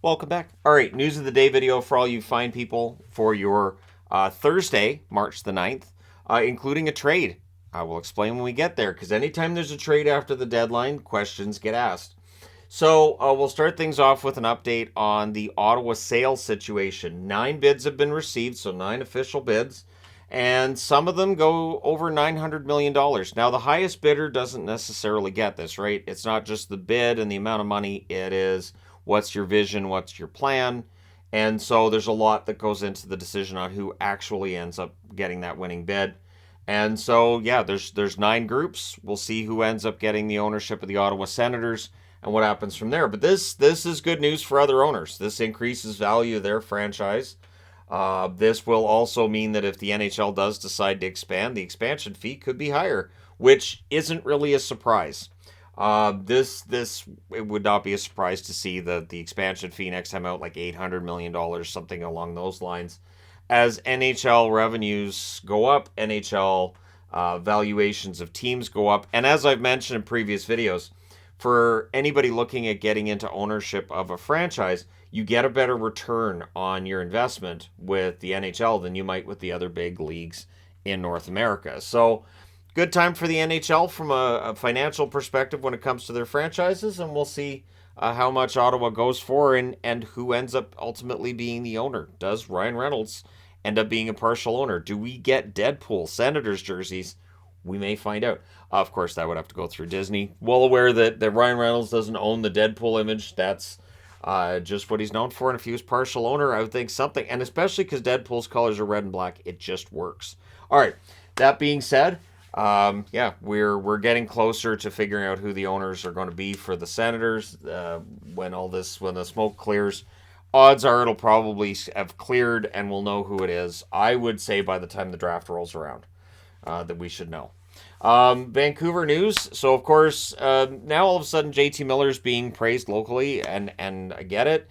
Welcome back. All right, news of the day video for all you fine people for your Thursday, March the 9th, including a trade. I will explain when we get there, because anytime there's a trade after the deadline, questions get asked. So we'll start things off with an update on the Ottawa sale situation. 9 bids have been received, so 9 official bids, and some of them go over $900 million. Now, the highest bidder doesn't necessarily get this, right? It's not just the bid and the amount of money, it is what's your vision, what's your plan, and so there's a lot that goes into the decision on who actually ends up getting that winning bid. And so, yeah, there's 9 groups. We'll see who ends up getting the ownership of the Ottawa Senators and what happens from there. But this is good news for other owners. This increases value of their franchise. This will also mean that if the NHL does decide to expand, the expansion fee could be higher, which isn't really a surprise. It would not be a surprise to see the expansion fee next time out, like $800 million, something along those lines. As NHL revenues go up, NHL valuations of teams go up. And as I've mentioned in previous videos, for anybody looking at getting into ownership of a franchise, you get a better return on your investment with the NHL than you might with the other big leagues in North America. So, good time for the NHL from a financial perspective when it comes to their franchises, and we'll see how much Ottawa goes for and who ends up ultimately being the owner. Does Ryan Reynolds end up being a partial owner? Do we get Deadpool Senators jerseys? We may find out. Of course, that would have to go through Disney. Well aware that Ryan Reynolds doesn't own the Deadpool image. That's just what he's known for. And if he was partial owner, I would think something. And especially because Deadpool's colors are red and black, it just works. All right. That being said, we're getting closer to figuring out who the owners are going to be for the Senators. When the smoke clears, odds are it'll probably have cleared and we'll know who it is. I would say by the time the draft rolls around, that we should know. Vancouver news. So of course, now all of a sudden JT Miller's being praised locally, and I get it.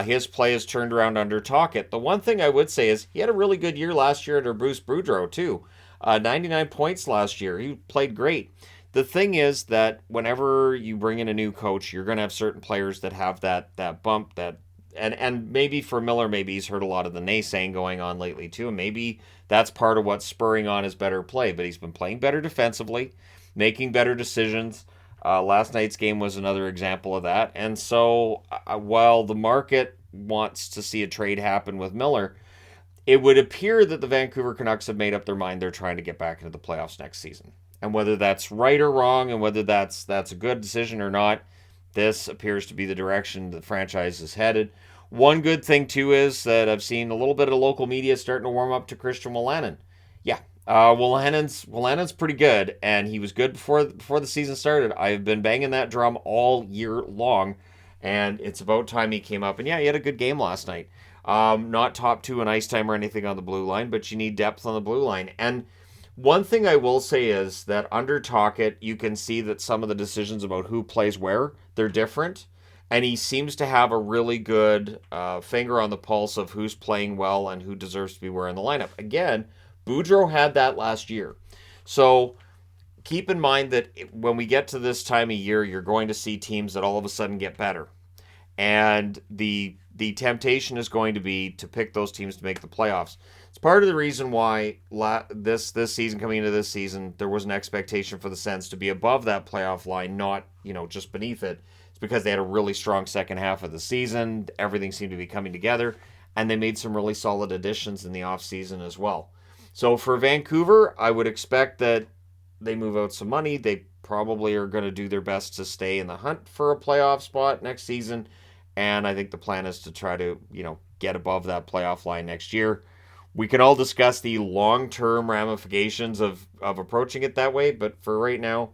His play has turned around under Tocchet. The one thing I would say is he had a really good year last year under Bruce Boudreau too. 99 points last year. He played great. The thing is that whenever you bring in a new coach, you're going to have certain players that have that bump, and maybe for Miller, maybe he's heard a lot of the naysaying going on lately too, and maybe that's part of what's spurring on his better play. But he's been playing better defensively, making better decisions. Last night's game was another example of that. And so while the market wants to see a trade happen with Miller, it would appear that the Vancouver Canucks have made up their mind they're trying to get back into the playoffs next season. And whether that's right or wrong, and whether that's a good decision or not, this appears to be the direction the franchise is headed. One good thing, too, is that I've seen a little bit of local media starting to warm up to Christian Wolanin. Yeah, Wolanin's pretty good, and he was good before the season started. I've been banging that drum all year long, and it's about time he came up. And yeah, he had a good game last night. Not top 2 in ice time or anything on the blue line, but you need depth on the blue line. And one thing I will say is that under Tocchet, you can see that some of the decisions about who plays where, they're different. And he seems to have a really good finger on the pulse of who's playing well and who deserves to be where in the lineup. Again, Boudreau had that last year. So keep in mind that when we get to this time of year, you're going to see teams that all of a sudden get better. And the temptation is going to be to pick those teams to make the playoffs. It's part of the reason why this season, coming into this season, there was an expectation for the Sens to be above that playoff line, not just beneath it. It's because they had a really strong second half of the season. Everything seemed to be coming together, and they made some really solid additions in the offseason as well. So for Vancouver, I would expect that they move out some money. They probably are going to do their best to stay in the hunt for a playoff spot next season. And I think the plan is to try to, get above that playoff line next year. We can all discuss the long-term ramifications of approaching it that way, but for right now,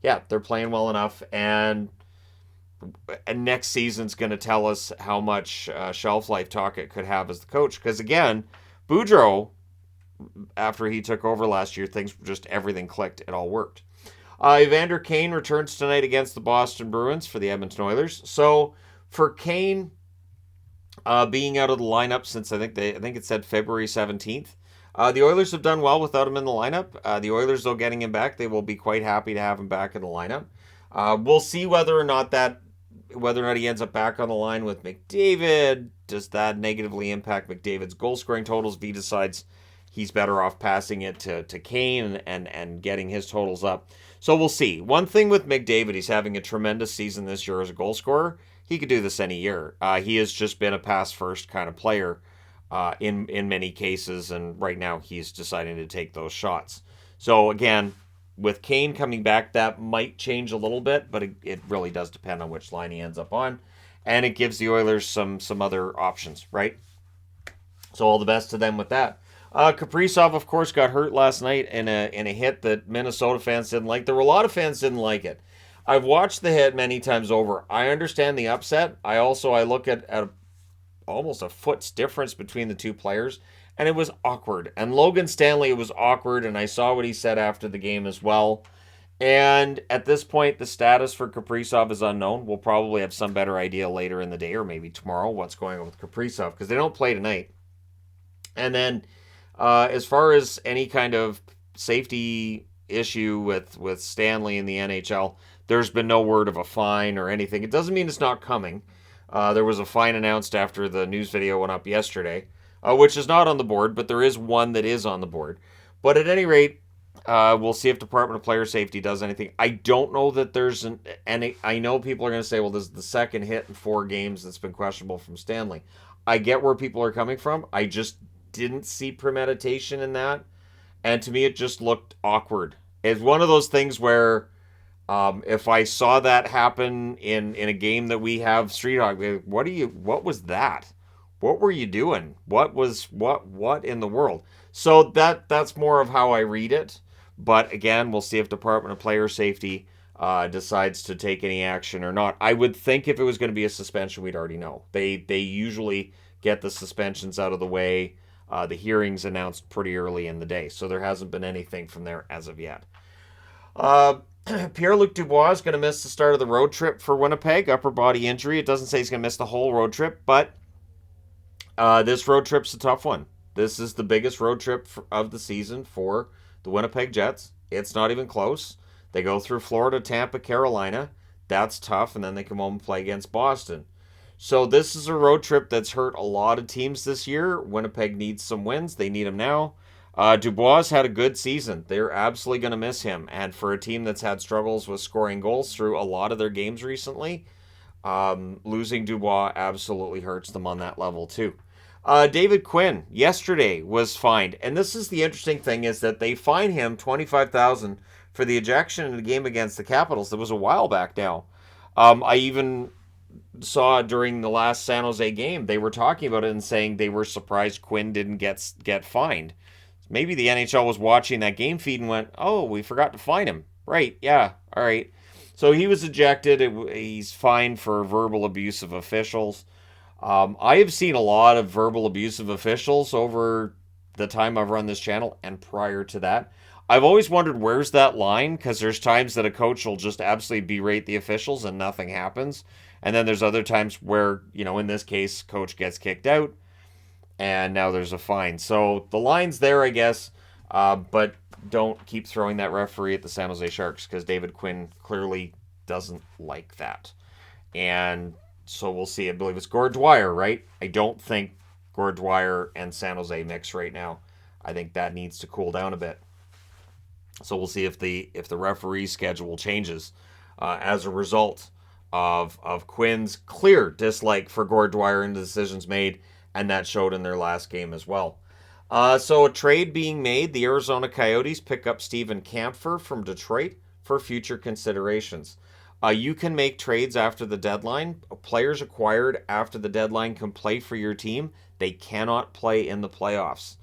yeah, they're playing well enough. And next season's going to tell us how much shelf life Tocchet could have as the coach. Because again, Boudreau, after he took over last year, everything clicked. It all worked. Evander Kane returns tonight against the Boston Bruins for the Edmonton Oilers. So for Kane being out of the lineup since I think it said February 17th, the Oilers have done well without him in the lineup. The Oilers, though, getting him back, they will be quite happy to have him back in the lineup. We'll see whether or not that whether or not he ends up back on the line with McDavid, does that negatively impact McDavid's goal scoring totals if he decides he's better off passing it to Kane and getting his totals up? So we'll see. One thing with McDavid, he's having a tremendous season this year as a goal scorer. He could do this any year. He has just been a pass-first kind of player in many cases, and right now he's deciding to take those shots. So again, with Kane coming back, that might change a little bit, but it really does depend on which line he ends up on, and it gives the Oilers some other options, right? So all the best to them with that. Kaprizov, of course, got hurt last night in a hit that Minnesota fans didn't like. There were a lot of fans didn't like it. I've watched the hit many times over. I understand the upset. I look at almost a foot's difference between the two players, and it was awkward. And Logan Stanley, it was awkward, and I saw what he said after the game as well. And at this point, the status for Kaprizov is unknown. We'll probably have some better idea later in the day or maybe tomorrow what's going on with Kaprizov, because they don't play tonight. And then as far as any kind of safety issue with Stanley in the NHL, there's been no word of a fine or anything. It doesn't mean it's not coming. There was a fine announced after the news video went up yesterday, which is not on the board, but there is one that is on the board. But at any rate, we'll see if Department of Player Safety does anything. I don't know that there's any. I know people are going to say, well, this is the second hit in 4 games that's been questionable from Stanley. I get where people are coming from. I just didn't see premeditation in that. And to me, it just looked awkward. It's one of those things where if I saw that happen in a game that we have Street Hockey, what was that? What were you doing? What in the world? So that's more of how I read it. But again, we'll see if Department of Player Safety decides to take any action or not. I would think if it was going to be a suspension, we'd already know. They usually get the suspensions out of the way. The hearings announced pretty early in the day, so there hasn't been anything from there as of yet. PierreLuc Dubois is going to miss the start of the road trip for Winnipeg, upper body injury. It doesn't say he's going to miss the whole road trip, but this road trip's a tough one. This is the biggest road trip of the season for the Winnipeg Jets. It's not even close. They go through Florida, Tampa, Carolina. That's tough, and then they come home and play against Boston. So this is a road trip that's hurt a lot of teams this year. Winnipeg needs some wins. They need them now. Dubois had a good season. They're absolutely going to miss him. And for a team that's had struggles with scoring goals through a lot of their games recently, losing Dubois absolutely hurts them on that level too. David Quinn yesterday was fined. And this is the interesting thing, is that they fined him $25,000 for the ejection in the game against the Capitals. That was a while back now. I even saw during the last San Jose game, they were talking about it and saying they were surprised Quinn didn't get fined. Maybe the NHL was watching that game feed and went, oh, we forgot to fine him. Right, yeah, all right. So he was ejected. He's fined for verbal abuse of officials. I have seen a lot of verbal abuse of officials over the time I've run this channel and prior to that. I've always wondered, where's that line? Because there's times that a coach will just absolutely berate the officials and nothing happens. And then there's other times where, in this case, coach gets kicked out and now there's a fine. So the line's there, I guess, but don't keep throwing that referee at the San Jose Sharks, because David Quinn clearly doesn't like that. And so we'll see. I believe it's Gord Dwyer, right? I don't think Gord Dwyer and San Jose mix right now. I think that needs to cool down a bit. So we'll see if the referee schedule changes as a result of Quinn's clear dislike for Gord Dwyer and the decisions made, and that showed in their last game as well. So a trade being made. The Arizona Coyotes pick up Steven Kampfer from Detroit for future considerations. You can make trades after the deadline. Players acquired after the deadline can play for your team. They cannot play in the playoffs.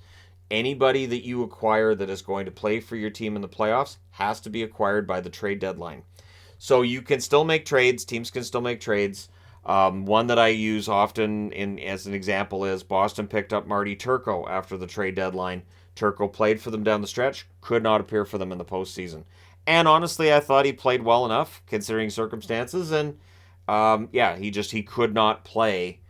Anybody that you acquire that is going to play for your team in the playoffs has to be acquired by the trade deadline. So you can still make trades. Teams can still make trades. One that I use often as an example is Boston picked up Marty Turco after the trade deadline. Turco played for them down the stretch, could not appear for them in the postseason. And honestly, I thought he played well enough considering circumstances. And he could not play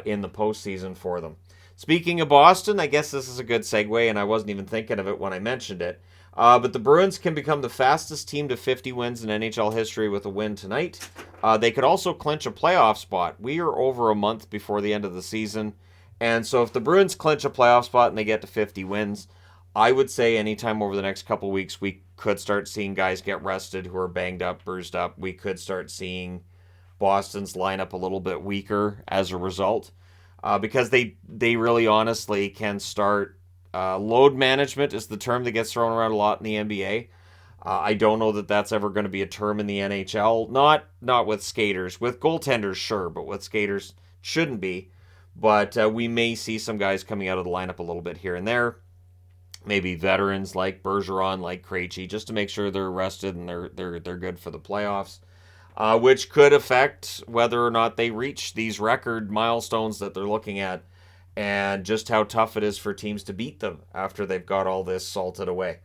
in the postseason for them. Speaking of Boston, I guess this is a good segue, and I wasn't even thinking of it when I mentioned it. But the Bruins can become the fastest team to 50 wins in NHL history with a win tonight. They could also clinch a playoff spot. We are over a month before the end of the season. And so if the Bruins clinch a playoff spot and they get to 50 wins, I would say anytime over the next couple weeks, we could start seeing guys get rested who are banged up, bruised up. We could start seeing Boston's lineup a little bit weaker as a result. Because they really honestly can start. Load management is the term that gets thrown around a lot in the NBA. I don't know that that's ever going to be a term in the NHL. Not with skaters. With goaltenders, sure, but with skaters, shouldn't be. But we may see some guys coming out of the lineup a little bit here and there. Maybe veterans like Bergeron, like Krejci, just to make sure they're rested and they're good for the playoffs. Which could affect whether or not they reach these record milestones that they're looking at, and just how tough it is for teams to beat them after they've got all this salted away.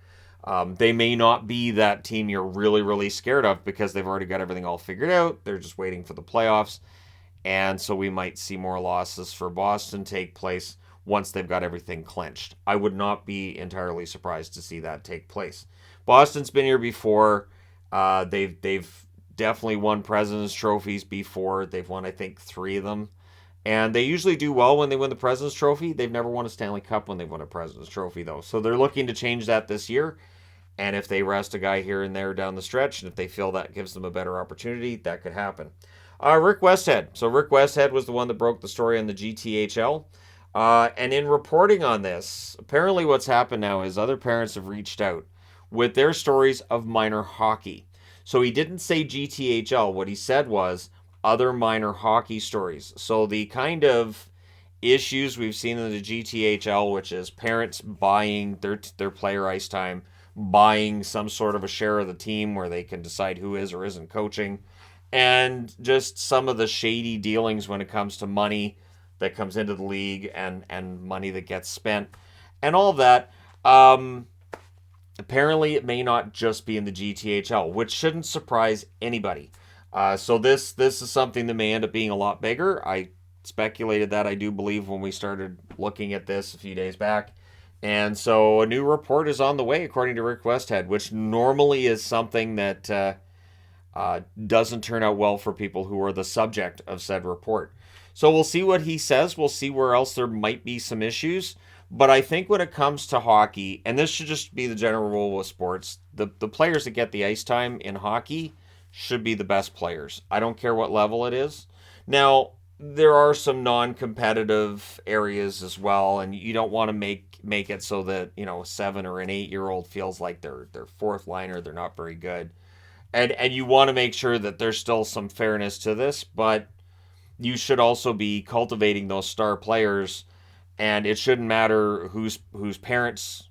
They may not be that team you're really, really scared of because they've already got everything all figured out. They're just waiting for the playoffs. And so we might see more losses for Boston take place once they've got everything clinched. I would not be entirely surprised to see that take place. Boston's been here before. They've definitely won President's Trophies before. They've won, I think, 3 of them. And they usually do well when they win the President's Trophy. They've never won a Stanley Cup when they've won a President's Trophy, though. So they're looking to change that this year. And if they rest a guy here and there down the stretch, and if they feel that gives them a better opportunity, that could happen. Rick Westhead. So Rick Westhead was the one that broke the story on the GTHL. And in reporting on this, apparently what's happened now is other parents have reached out with their stories of minor hockey. So he didn't say GTHL. What he said was other minor hockey stories. So the kind of issues we've seen in the GTHL, which is parents buying their player ice time, buying some sort of a share of the team where they can decide who is or isn't coaching, and just some of the shady dealings when it comes to money that comes into the league and money that gets spent and all of that. Apparently, it may not just be in the GTHL, which shouldn't surprise anybody. So this is something that may end up being a lot bigger. I speculated that, I do believe, when we started looking at this a few days back. And so a new report is on the way, according to Rick Westhead, which normally is something that doesn't turn out well for people who are the subject of said report. So we'll see what he says. We'll see where else there might be some issues. But I think when it comes to hockey, and this should just be the general rule with sports, the players that get the ice time in hockey should be the best players. I don't care what level it is. Now, there are some non-competitive areas as well, and you don't want to make it so that, a 7 or an 8-year-old feels like they're fourth liner, they're not very good. And you want to make sure that there's still some fairness to this, but you should also be cultivating those star players, and it shouldn't matter whose parents,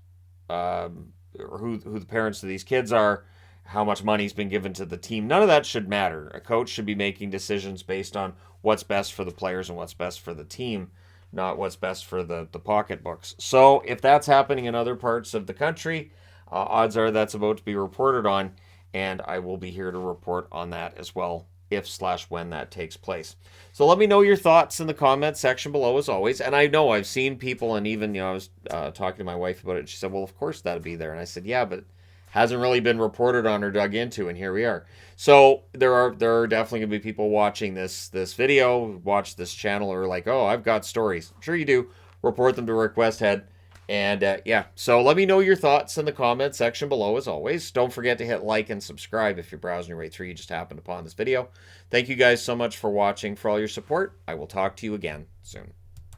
or who the parents of these kids are, how much money's been given to the team. None of that should matter. A coach should be making decisions based on what's best for the players and what's best for the team, not what's best for the pocketbooks. So if that's happening in other parts of the country, odds are that's about to be reported on, and I will be here to report on that as well, if/when that takes place. So let me know your thoughts in the comments section below, as always. And I know I've seen people, and even, I was talking to my wife about it, and she said, well, of course that'd be there. And I said, yeah, but hasn't really been reported on or dug into, and here we are. So there are definitely going to be people watching this video, watch this channel, or like, oh, I've got stories. I'm sure you do. Report them to Rick Westhead. And yeah, so let me know your thoughts in the comments section below, as always. Don't forget to hit like and subscribe if you're browsing your way through, you just happened upon this video. Thank you guys so much for watching, for all your support. I will talk to you again soon.